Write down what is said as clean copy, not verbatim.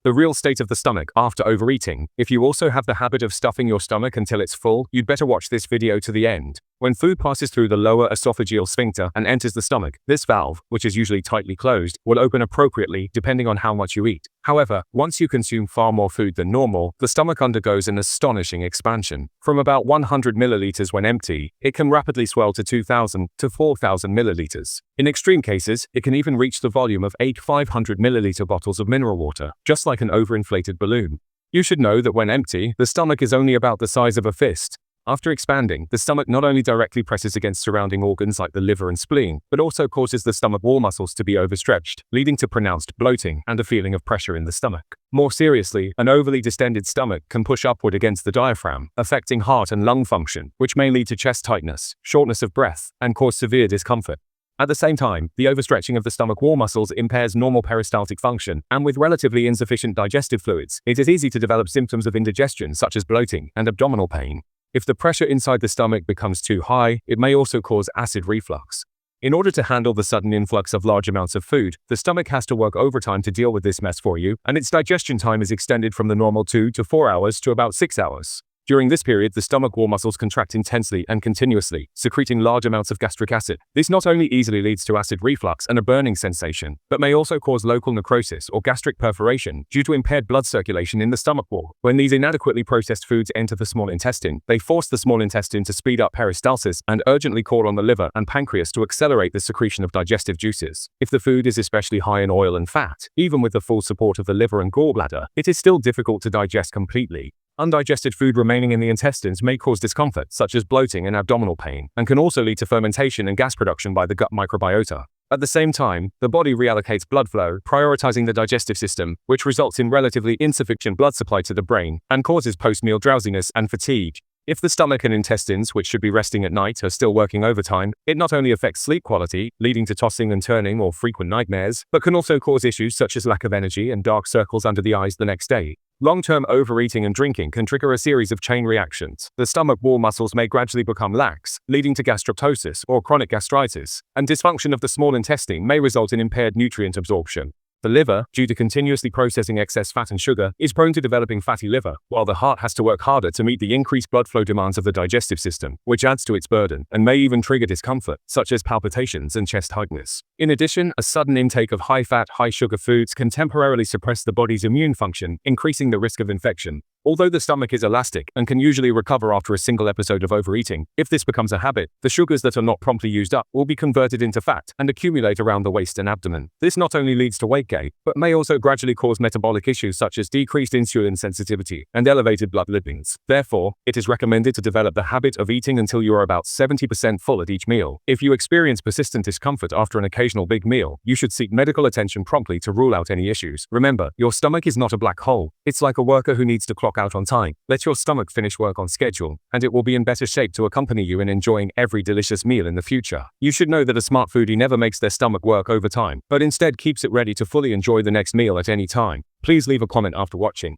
The real state of the stomach after overeating. If you also have the habit of stuffing your stomach until it's full, you'd better watch this video to the end. When food passes through the lower esophageal sphincter and enters the stomach, this valve, which is usually tightly closed, will open appropriately depending on how much you eat. However, once you consume far more food than normal, the stomach undergoes an astonishing expansion. From about 100 milliliters when empty, it can rapidly swell to 2,000 to 4,000 milliliters. In extreme cases, it can even reach the volume of 8 500 milliliter bottles of mineral water, just like an overinflated balloon. You should know that when empty, the stomach is only about the size of a fist. After expanding, the stomach not only directly presses against surrounding organs like the liver and spleen, but also causes the stomach wall muscles to be overstretched, leading to pronounced bloating and a feeling of pressure in the stomach. More seriously, an overly distended stomach can push upward against the diaphragm, affecting heart and lung function, which may lead to chest tightness, shortness of breath, and cause severe discomfort. At the same time, the overstretching of the stomach wall muscles impairs normal peristaltic function, and with relatively insufficient digestive fluids, it is easy to develop symptoms of indigestion such as bloating and abdominal pain. If the pressure inside the stomach becomes too high, it may also cause acid reflux. In order to handle the sudden influx of large amounts of food, the stomach has to work overtime to deal with this mess for you, and its digestion time is extended from the normal 2 to 4 hours to about 6 hours. During this period, the stomach wall muscles contract intensely and continuously, secreting large amounts of gastric acid. This not only easily leads to acid reflux and a burning sensation, but may also cause local necrosis or gastric perforation due to impaired blood circulation in the stomach wall. When these inadequately processed foods enter the small intestine, they force the small intestine to speed up peristalsis and urgently call on the liver and pancreas to accelerate the secretion of digestive juices. If the food is especially high in oil and fat, even with the full support of the liver and gallbladder, it is still difficult to digest completely. Undigested food remaining in the intestines may cause discomfort, such as bloating and abdominal pain, and can also lead to fermentation and gas production by the gut microbiota. At the same time, the body reallocates blood flow, prioritizing the digestive system, which results in relatively insufficient blood supply to the brain, and causes post-meal drowsiness and fatigue. If the stomach and intestines, which should be resting at night, are still working overtime, it not only affects sleep quality, leading to tossing and turning or frequent nightmares, but can also cause issues such as lack of energy and dark circles under the eyes the next day. Long-term overeating and drinking can trigger a series of chain reactions. The stomach wall muscles may gradually become lax, leading to gastroptosis or chronic gastritis, and dysfunction of the small intestine may result in impaired nutrient absorption. The liver, due to continuously processing excess fat and sugar, is prone to developing fatty liver, while the heart has to work harder to meet the increased blood flow demands of the digestive system, which adds to its burden and may even trigger discomfort, such as palpitations and chest tightness. In addition, a sudden intake of high-fat, high-sugar foods can temporarily suppress the body's immune function, increasing the risk of infection. Although the stomach is elastic and can usually recover after a single episode of overeating, if this becomes a habit, the sugars that are not promptly used up will be converted into fat and accumulate around the waist and abdomen. This not only leads to weight gain, but may also gradually cause metabolic issues such as decreased insulin sensitivity and elevated blood lipids. Therefore, it is recommended to develop the habit of eating until you are about 70% full at each meal. If you experience persistent discomfort after an occasional big meal, you should seek medical attention promptly to rule out any issues. Remember, your stomach is not a black hole. It's like a worker who needs to clock out on time. Let your stomach finish work on schedule, and it will be in better shape to accompany you in enjoying every delicious meal in the future. You should know that a smart foodie never makes their stomach work overtime, but instead keeps it ready to fully enjoy the next meal at any time. Please leave a comment after watching.